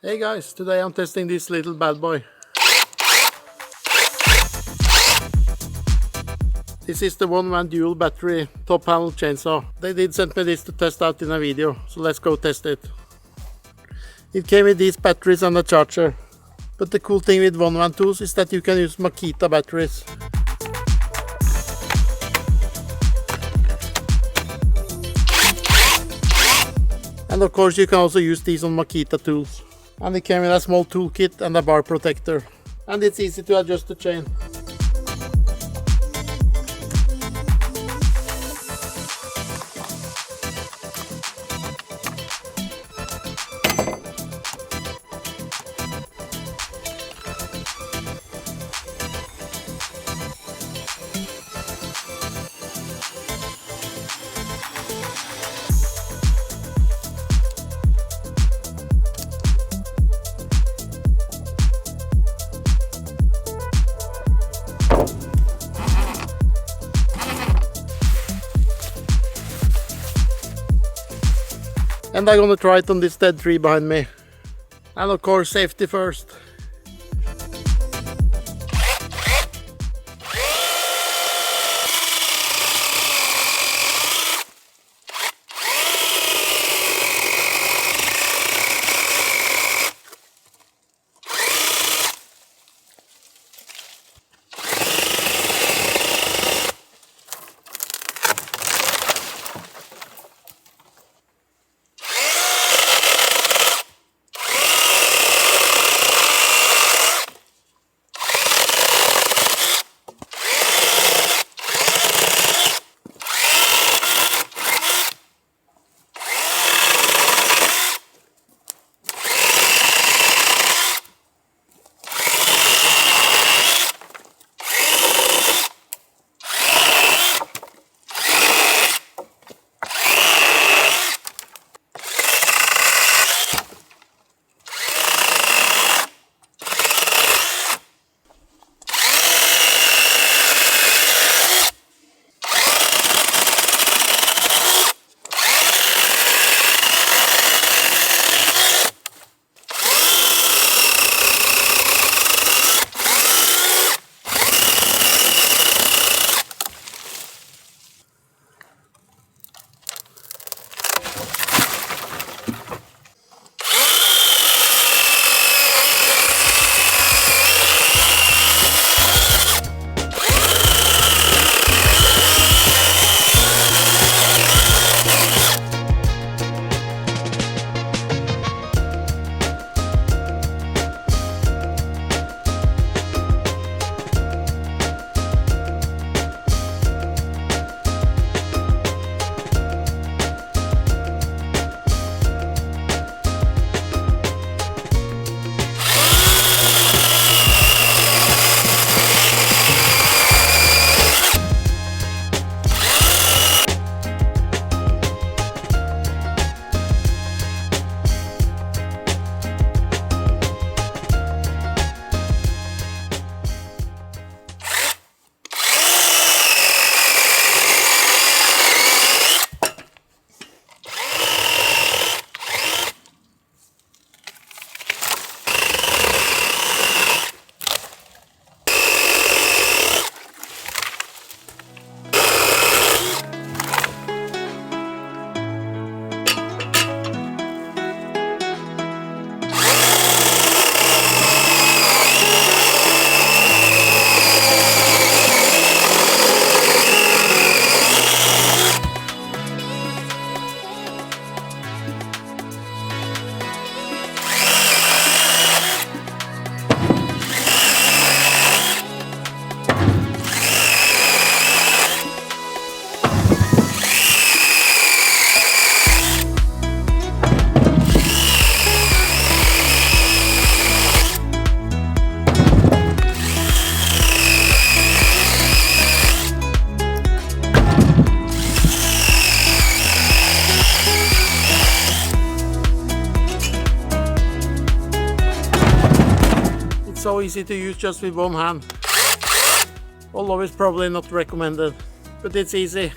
Hey guys, today I'm testing this little bad boy. This is the Onevan dual battery top panel chainsaw. They did send me this to test out in a video, so let's go test it. It came with these batteries and a charger. But the cool thing with Onevan tools is that you can use Makita batteries. And of course you can also use these on Makita tools. And it came with a small toolkit and a bar protector. And it's easy to adjust the chain. And I'm gonna try it on this dead tree behind me. And of course, safety first. So easy to use just with one hand, although it's probably not recommended, but it's easy.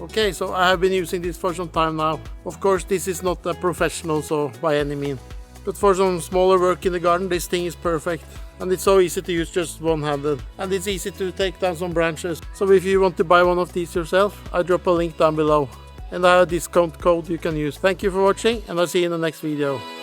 Okay, so I have been using this for some time now. Of course this is not a professional saw by any means, But for some smaller work in the garden, this thing is perfect. And it's so easy to use, just one-handed. And it's easy to take down some branches. So if you want to buy one of these yourself, I drop a link down below. And I have a discount code you can use. Thank you for watching, and I'll see you in the next video.